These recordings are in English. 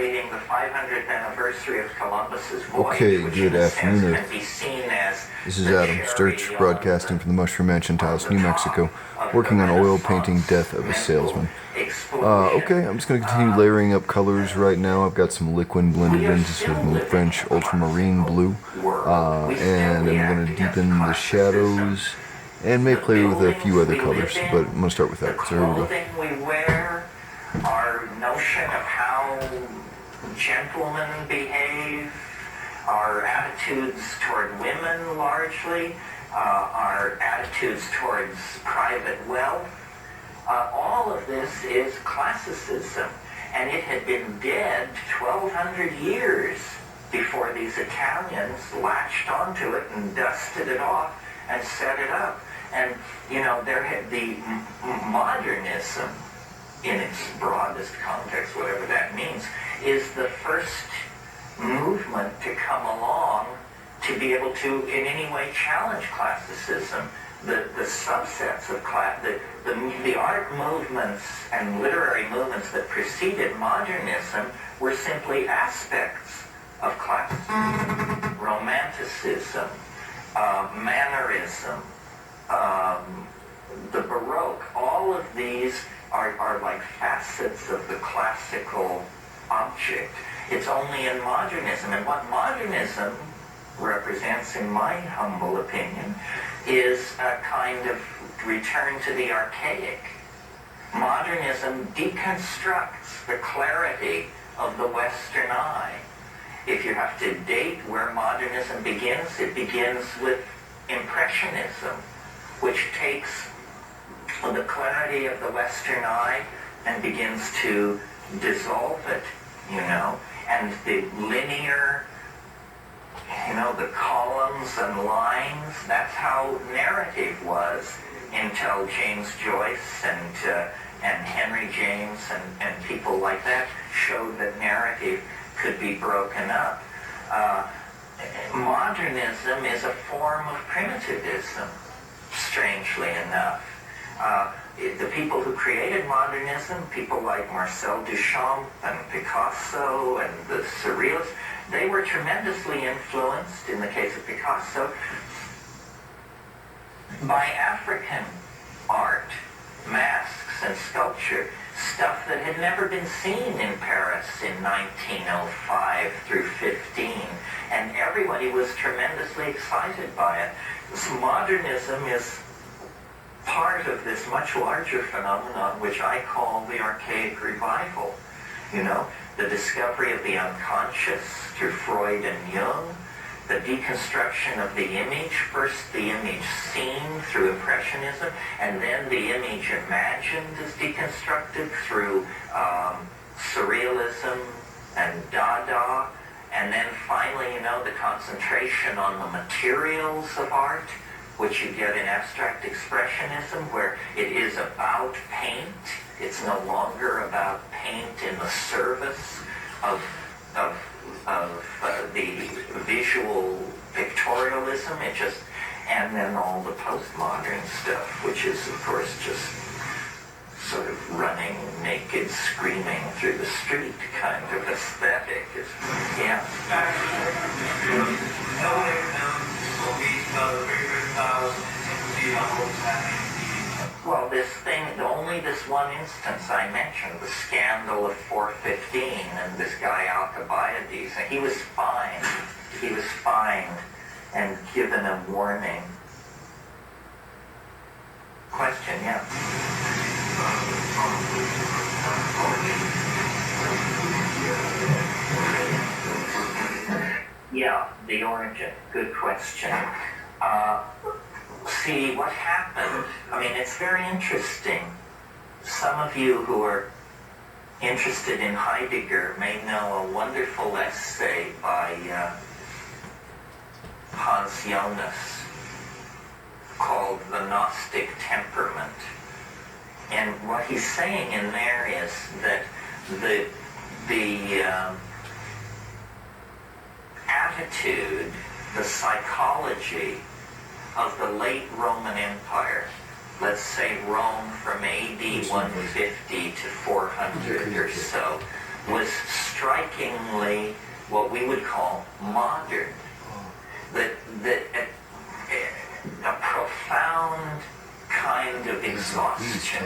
celebrating the 500th anniversary of Columbus's voyage, Okay, which good in a sense afternoon, can be seen as This is the Adam cherry Sturch on broadcasting from the Mushroom Mansion House, New Mexico, working on oil painting Death of a Salesman. Okay, I'm just going to continue layering up colors right now. I've got some liquid blended into some French ultramarine blue, and I'm going to deepen the shadows and may play with a few other colors, but I'm going to start with that. So here we go. The clothing we wear, our notion of how gentlemen behave, our attitudes toward women largely, our attitudes towards private wealth, all of this is classicism, and it had been dead 1,200 years before these Italians latched onto it and dusted it off and set it up. And, you know, there had the modernism, in its broadest context, whatever that means, is the first movement to come along to be able to in any way challenge classicism. The subsets of the art movements and literary movements that preceded modernism were simply aspects of classicism. Romanticism, mannerism, the Baroque, all of these are like facets of the classical object. It's only in modernism, and what modernism represents, in my humble opinion, is a kind of return to the archaic. Modernism deconstructs the clarity of the Western eye. If you have to date where modernism begins, it begins with Impressionism, which takes the clarity of the Western eye and begins to dissolve it, you know, and the linear, you know, the columns and lines, that's how narrative was until James Joyce and Henry James and people like that showed that narrative could be broken up. Modernism is a form of primitivism, strangely enough. The people who created modernism, people like Marcel Duchamp and Picasso and the Surrealists, they were tremendously influenced, in the case of Picasso, by African art, masks and sculpture, stuff that had never been seen in Paris in 1905 through 15, and everybody was tremendously excited by it. So modernism is part of this much larger phenomenon, which I call the archaic revival. You know, the discovery of the unconscious through Freud and Jung, the deconstruction of the image, first the image seen through Impressionism, and then the image imagined is deconstructed through Surrealism and Dada, and then finally, you know, the concentration on the materials of art, which you get in abstract expressionism, where it is about paint. It's no longer about paint in the service of the visual pictorialism. It just, and then all the postmodern stuff, which is of course just sort of running naked, screaming through the street kind of aesthetic. Yeah. Well, this thing, only this one instance I mentioned, the scandal of 415 and this guy Alcibiades, and he was fined. He was fined and given a warning. Question, yeah. Yeah, the origin. Good question. See, what happened, I mean, it's very interesting. Some of you who are interested in Heidegger may know a wonderful essay by Hans Jonas called The Gnostic Temperament. And what he's saying in there is that the attitude, the psychology of the late Roman Empire, let's say Rome from AD 150 to 400 or so, was strikingly what we would call modern. That a profound kind of exhaustion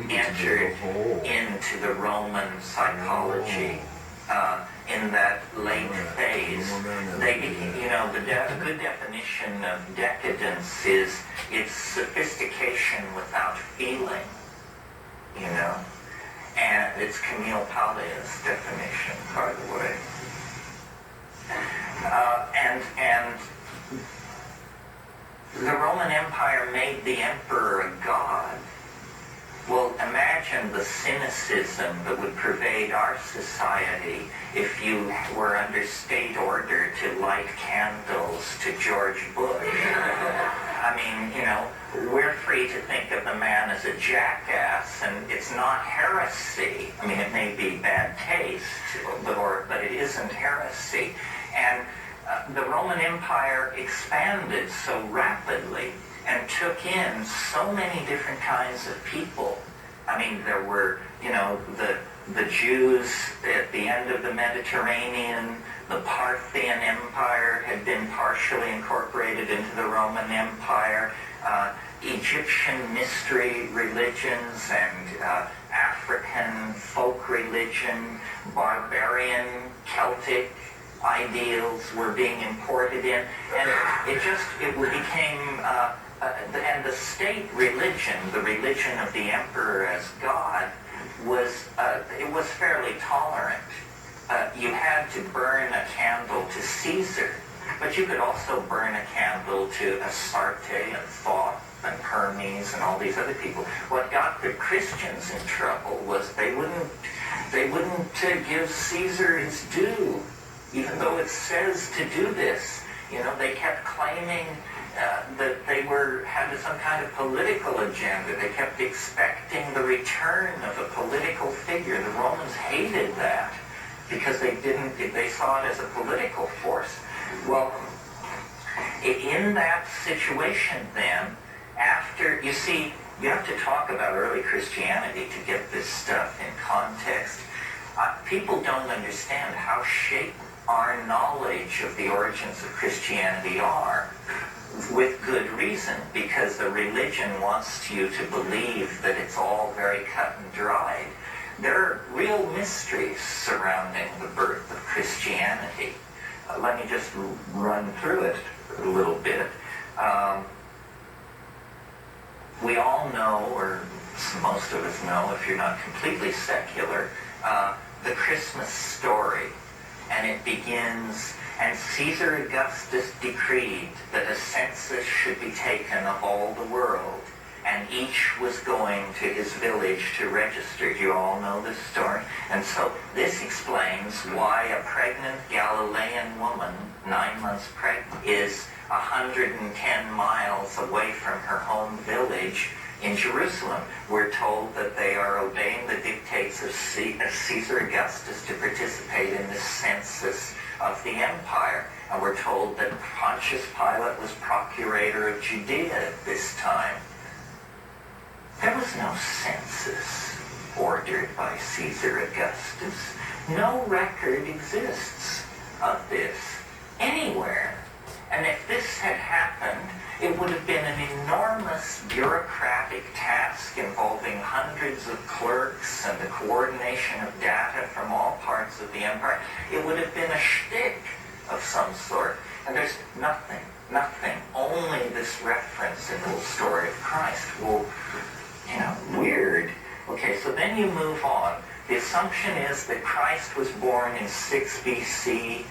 entered into the Roman psychology in that late phase. They became, the good definition of decadence is it's sophistication without feeling, and it's Camille Palla's definition, by the way. And the Roman Empire made the emperor a god. Well, imagine the cynicism that would pervade our society if you were under state order to light candles to George Bush. I mean, we're free to think of the man as a jackass, and it's not heresy. I mean, it may be bad taste, but it isn't heresy. And the Roman Empire expanded so rapidly and took in so many different kinds of people. I mean, there were, the Jews at the end of the Mediterranean. The Parthian Empire had been partially incorporated into the Roman Empire. Egyptian mystery religions and African folk religion, barbarian Celtic ideals were being imported in, and it became and the state religion, the religion of the emperor as god, was fairly tolerant. You had to burn a candle to Caesar, but you could also burn a candle to Astarte and Thoth and Hermes and all these other people. What got the Christians in trouble was they wouldn't give Caesar his due, even though it says to do this. They kept claiming that they had some kind of political agenda. They kept expecting the return of a political figure. The Romans hated that because they saw it as a political force. Well, in that situation then, after, you see, you have to talk about early Christianity to get this stuff in context. People don't understand how shaped our knowledge of the origins of Christianity are, with good reason, because the religion wants you to believe that it's all very cut and dried. There are real mysteries surrounding the birth of Christianity. Let me just run through it a little bit. We all know, or most of us know, if you're not completely secular, the Christmas story. And it begins, and Caesar Augustus decreed that a census should be taken of all the world, and each was going to his village to register. You all know this story? And so this explains why a pregnant Galilean woman, 9 months pregnant, is 110 miles away from her home village in Jerusalem. We're told that they are obeying the dictates of Caesar Augustus to participate in this census of the empire. And we're told that Pontius Pilate was procurator of Judea at this time. There was no census ordered by Caesar Augustus. No record exists of this anywhere. And if this had happened, it would have been an enormous bureaucratic task involving hundreds of clerks and the coordination of data from all parts of the empire. It would have been a shtick of some sort. And there's nothing, only this reference in the whole story of Christ. Well, weird. Okay, so then you move on. The assumption is that Christ was born in 6 BC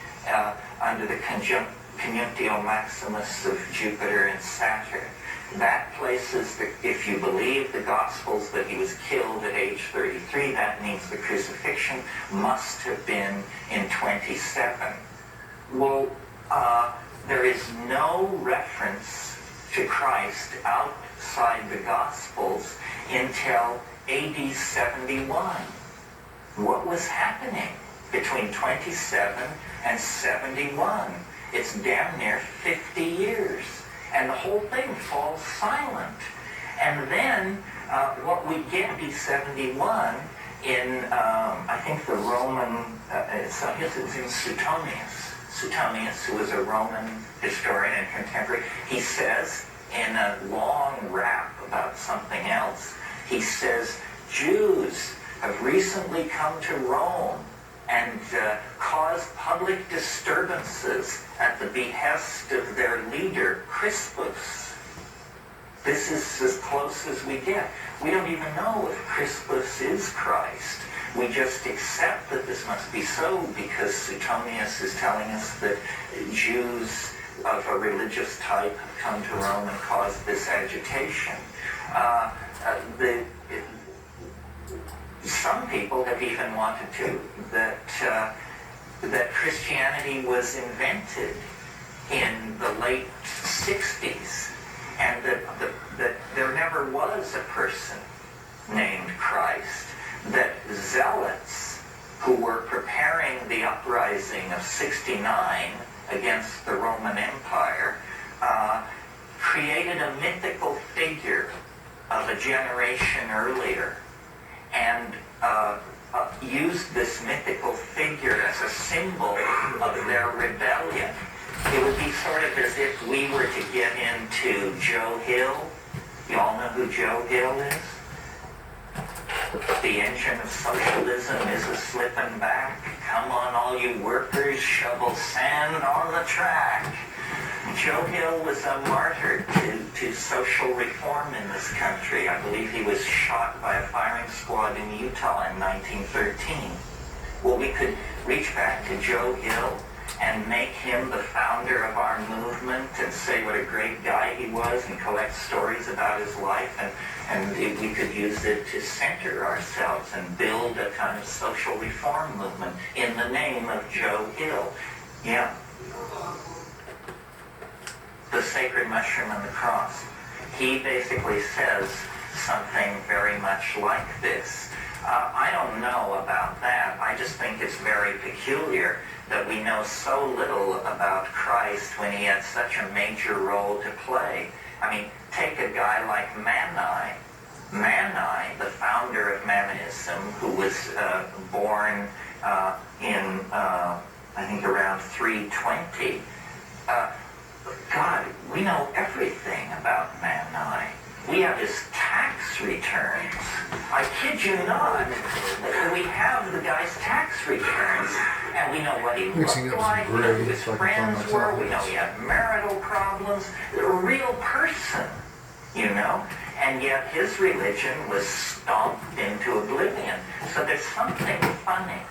under the Conjunctio Maximus of Jupiter and Saturn. That places, if you believe the Gospels, that he was killed at age 33. That means the crucifixion must have been in 27. Well, there is no reference to Christ outside the Gospels until AD 71. What was happening between 27 and 71? It's damn near 50 years. And the whole thing falls silent. And then what we get in 71 I think the Roman, I guess it was in Suetonius, who was a Roman historian and contemporary, he says in a long rap about something else, he says, Jews have recently come to Rome and caused public disturbances at the behest of their leader, Crispus. This is as close as we get. We don't even know if Crispus is Christ. We just accept that this must be so because Suetonius is telling us that Jews of a religious type have come to Rome and caused this agitation. Some people have even wanted to that Christianity was invented in the late 60s, and that there never was a person named Christ, that zealots who were preparing the uprising of 69 against the Roman Empire created a mythical figure of a generation earlier and used this mythical figure as a symbol of their rebellion. It would be sort of as if we were to get into Joe Hill. You all know who Joe Hill is? The engine of socialism is a-slipping back. Come on, all you workers, shovel sand on the track. Joe Hill was a martyr to social reform in this country. I believe he was shot by a firing squad in Utah in 1913. Well, we could reach back to Joe Hill and make him the founder of our movement and say what a great guy he was and collect stories about his life, and we could use it to center ourselves and build a kind of social reform movement in the name of Joe Hill. Yeah. The sacred mushroom and the cross. He basically says something very much like this. I don't know about that. I just think it's very peculiar that we know so little about Christ when he had such a major role to play. I mean, take a guy like Mani. Mani, the founder of Manism, who was born in, I think, around 320. God, we know everything about Mani. We have his tax returns. I kid you not. We have the guy's tax returns, and we know what he looked like, we know who his friends were, we know he had marital problems. A real person, you know? And yet his religion was stomped into oblivion. So there's something funny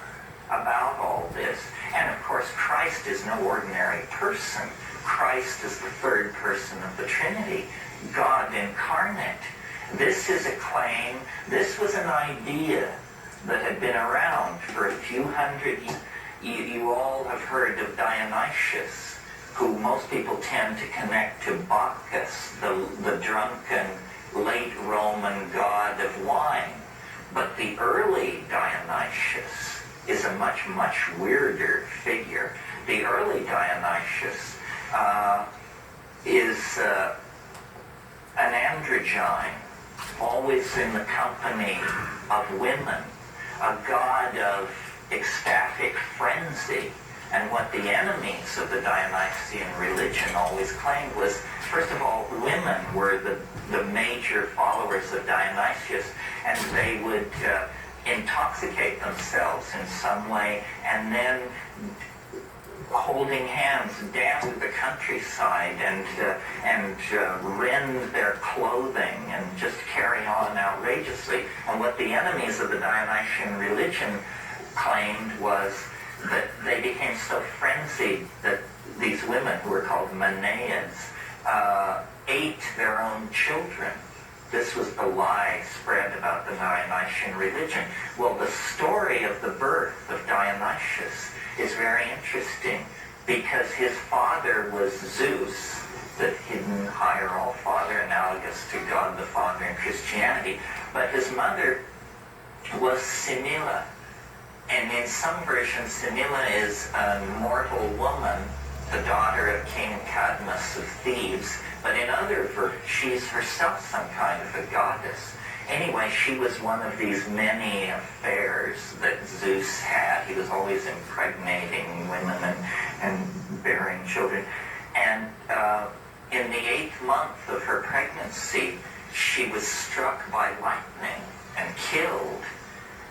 about all this. And of course, Christ is no ordinary person. Christ is the third person of the Trinity, God incarnate. This is a claim, this was an idea that had been around for a few hundred years. You all have heard of Dionysius, who most people tend to connect to Bacchus, the drunken late Roman god of wine. But the early Dionysius is a much, much weirder figure. The early Dionysius is an androgyne, always in the company of women, a god of ecstatic frenzy. And what the enemies of the Dionysian religion always claimed was, first of all, women were the major followers of Dionysius, and they would intoxicate themselves in some way, and then holding hands dance through the countryside and rend their clothing and just carry on outrageously. And what the enemies of the Dionysian religion claimed was that they became so frenzied that these women, who were called Manaids, ate their own children. This was the lie spread about the Dionysian religion. Well, the story of the birth of Dionysius is very interesting because his father was Zeus, the hidden higher all-father, analogous to God the Father in Christianity. But his mother was Semele. And in some versions, Semele is a mortal woman, the daughter of King Cadmus of Thebes. But in other versions, she's herself some kind of a goddess. Anyway, she was one of these many affairs that Zeus had. He was always impregnating women and bearing children. And in the 8th month of her pregnancy, she was struck by lightning and killed.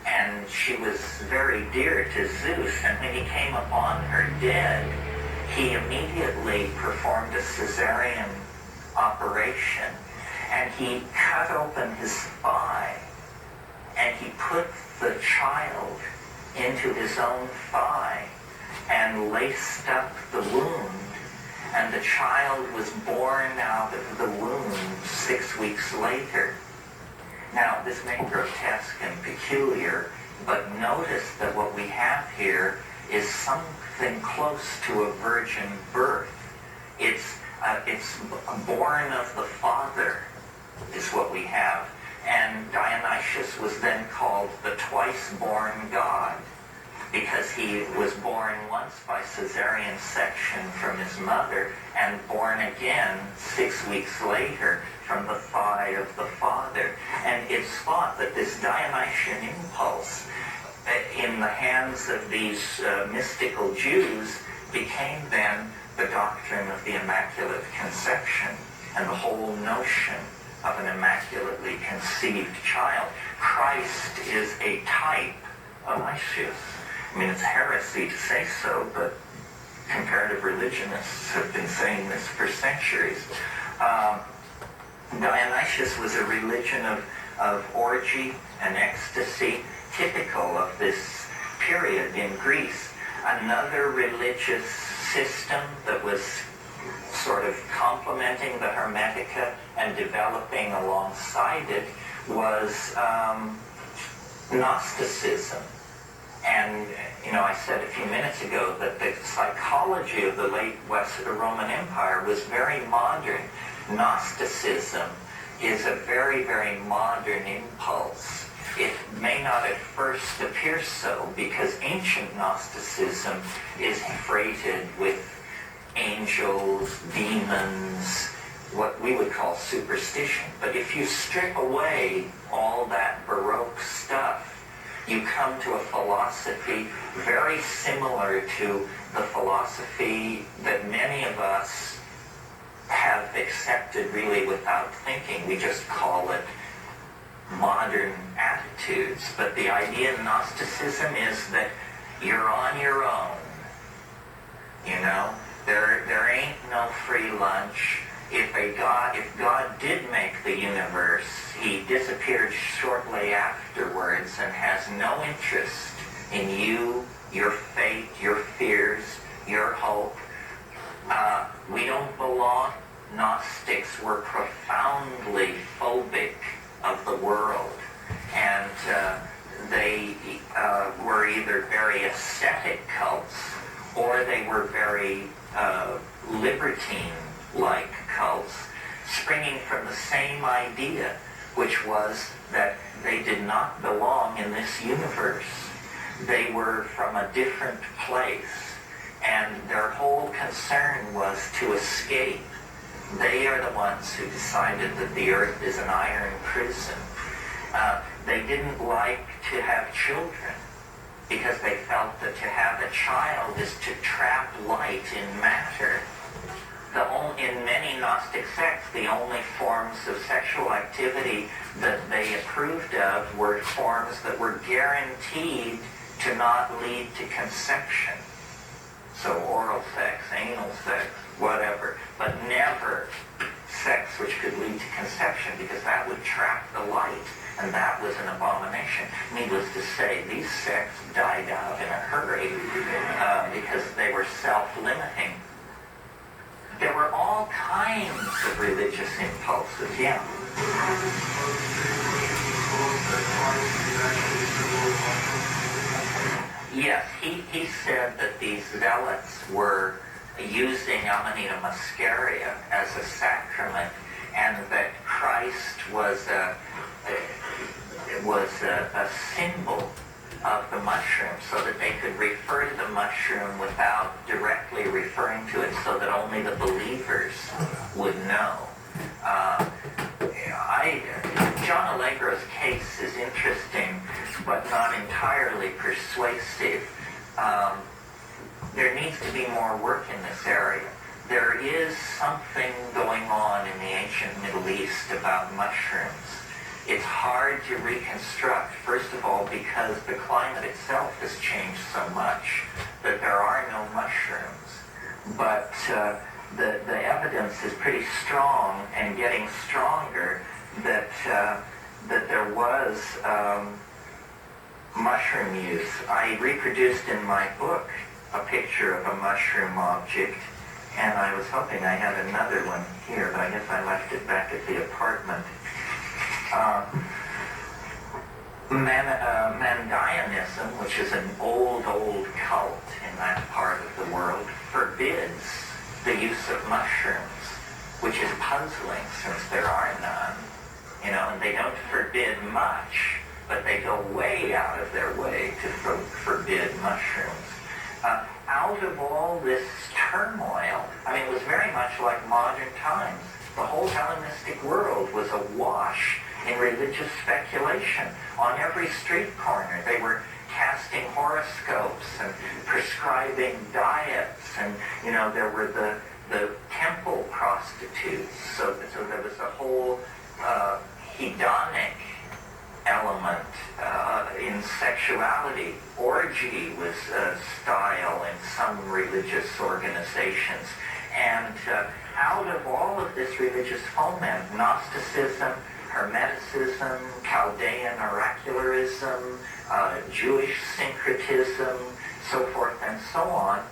And she was very dear to Zeus. And when he came upon her dead, he immediately performed a cesarean operation. And he cut open his thigh, and he put the child into his own thigh and laced up the wound, and the child was born out of the wound 6 weeks later. Now, this may be grotesque and peculiar, but notice that what we have here is something close to a virgin birth. It's born of the Father, is what we have. And Dionysius was then called the twice-born god, because he was born once by caesarean section from his mother and born again 6 weeks later from the thigh of the Father. And it's thought that this Dionysian impulse in the hands of these mystical Jews became then the doctrine of the Immaculate Conception and the whole notion of an immaculately conceived child. Christ is a type of Dionysius. I mean, it's heresy to say so, but comparative religionists have been saying this for centuries. Dionysius was a religion of orgy and ecstasy, typical of this period in Greece. Another religious system that was sort of complementing the Hermetica and developing alongside it was Gnosticism. And, I said a few minutes ago that the psychology of the late Roman Empire was very modern. Gnosticism is a very, very modern impulse. It may not at first appear so, because ancient Gnosticism is freighted with angels, demons, what we would call superstition. But if you strip away all that Baroque stuff, you come to a philosophy very similar to the philosophy that many of us have accepted really without thinking. We just call it modern attitudes. But the idea of Gnosticism is that you're on your own. There ain't no free lunch. If God did make the universe, he disappeared shortly afterwards and has no interest in you, your fate, your fears, your hope. We don't belong. Gnostics were profoundly phobic of the world, and they were either very ascetic cults or they were very libertine-like cults, springing from the same idea, which was that they did not belong in this universe. They were from a different place, and their whole concern was to escape. They are the ones who decided that the earth is an iron prison. They didn't like to have children because they felt that to have a child is to trap light in matter. In many Gnostic sects, the only forms of sexual activity that they approved of were forms that were guaranteed to not lead to conception. So oral sex, anal sex, whatever, but never sex which could lead to conception, because that would trap the light, and that was an abomination. Needless to say, these sects died out in a hurry because they were self-limiting. There were all kinds of religious impulses, yeah. Yes, he said that these zealots were using Amanita muscaria as a sacrament, and that Christ was a symbol of the mushroom, so that they could refer to the mushroom without directly referring to it, so that only the believers would know. John Allegro's case is interesting, but not entirely persuasive. There needs to be more work in this area. There is something going on in the ancient Middle East about mushrooms. It's hard to reconstruct, first of all, because the climate itself has changed so much that there are no mushrooms. But the evidence is pretty strong and getting stronger that there was mushroom use. I reproduced in my book a picture of a mushroom object, and I was hoping I had another one here, but I guess I left it back at the apartment. Mandaeanism, which is an old cult in that part of the world, forbids the use of mushrooms, which is puzzling since there are none. And they don't forbid much, but they go way out of their way to forbid mushrooms. Out of all this turmoil, it was very much like modern times. The whole Hellenistic world was awash in religious speculation. On every street corner, they were casting horoscopes and prescribing diets, and there were the temple prostitutes. So there was a whole hedonic element in sexuality. Orgy was a style in some religious organizations. And out of all of this religious foment, Gnosticism, Hermeticism, Chaldean oracularism, Jewish syncretism, so forth and so on,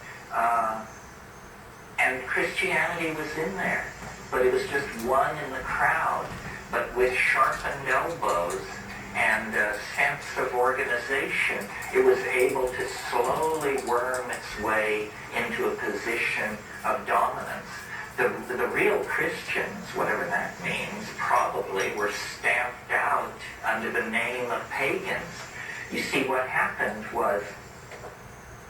and Christianity was in there, but it was just one in the crowd, but with sharpened elbows and a sense of organization, it was able to slowly worm its way into a position of dominance. The real Christians, whatever that means, probably were stamped out under the name of pagans. You see, what happened was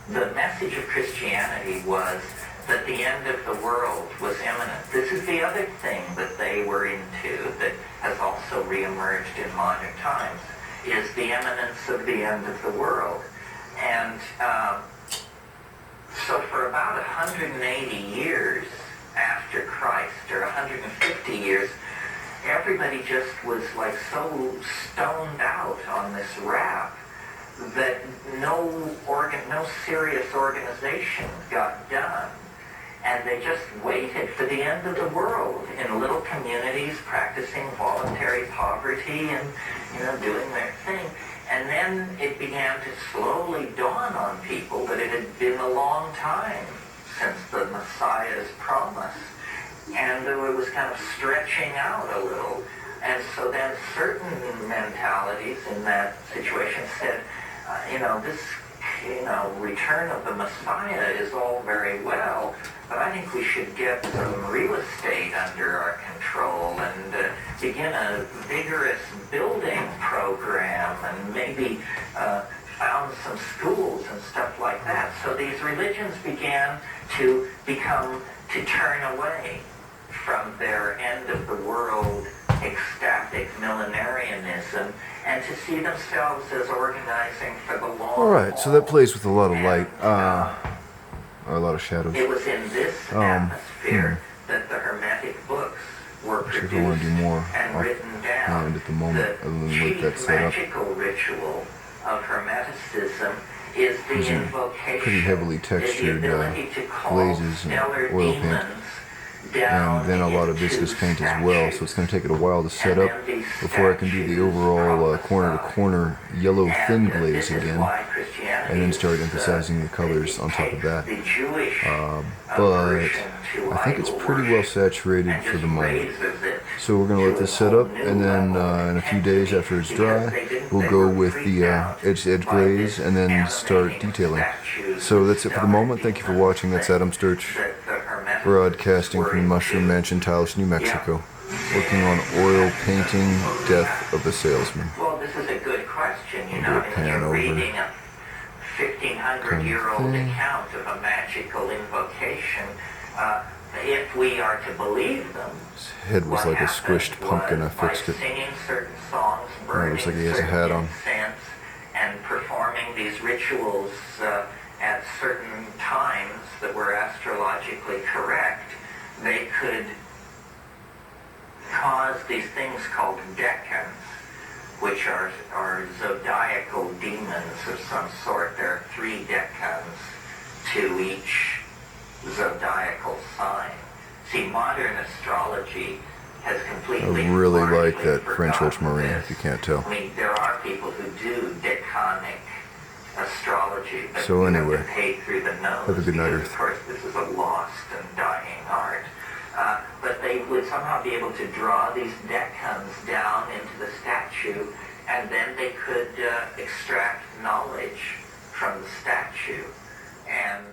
the message of Christianity was that the end of the world was imminent. This is the other thing that they were into that has also reemerged in modern times, is the imminence of the end of the world. And so for about 180 years after Christ, or 150 years, everybody just was like so stoned out on this rap that no serious organization got done. And they just waited for the end of the world in little communities, practicing voluntary poverty and, doing their thing. And then it began to slowly dawn on people that it had been a long time since the Messiah's promise. And it was kind of stretching out a little. And so then certain mentalities in that situation said, this return of the Messiah is all very well, but I think we should get some real estate under our control and begin a vigorous building program and maybe found some schools and stuff like that. So these religions began to turn away from their end of the world ecstatic millenarianism and to see themselves as organizing for the long All right, so that plays with a lot of light, and, or a lot of shadows. it was in this atmosphere that the Hermetic books were Actually, if produced I want to do more and written down. and at the moment, other than The let that chief set up, magical ritual of Hermeticism is the These are invocation, pretty heavily is the textured ability to call glazes and stellar oil paint, demons down and then a lot of into viscous paint as well, so it's going to take it a while to set And up then these before I can do the overall statues corner-to-corner yellow thin And, glaze this is again, why Christianity and then start is, emphasizing the colors on top of takes that. the Jewish But aversion to I think it's idol pretty well worship saturated and for just the moment. raises it So we're going to let to this a set whole up, new and then level in a of few days after it's intensity, dry, because they we'll go were with freaked the out edge by glaze this and then start animating detailing. statues So with that's it for the stellar moment. Thank you for demons watching. That's Adam Sturch, that the Hermeticists broadcasting were from Mushroom into. Mansion, Taos, New Mexico, working on oil painting Death of a Salesman. Well, this is a good question, I'll do a pan you're over reading a 1,500-year-old kind of thing. account of a magical invocation. if we are to believe them, His head was like a squished pumpkin. I fixed it. Singing certain songs, burning looks like he has a hat on. incense, and performing these rituals at certain times that were astrologically correct, they could cause these things called decans, which are zodiacal demons of some sort. There are 3 decans to each zodiacal sign. See, modern astrology has completely. I really like largely that French forgotten ultramarine, this. if you can't tell. I mean, there are people who do decanic astrology, but So anyway, you have to pay through the nose. have a good night, because, Earth. Of course, this is a lost and dying art. But they would somehow be able to draw these decans down into the statue, and then they could extract knowledge from the statue. And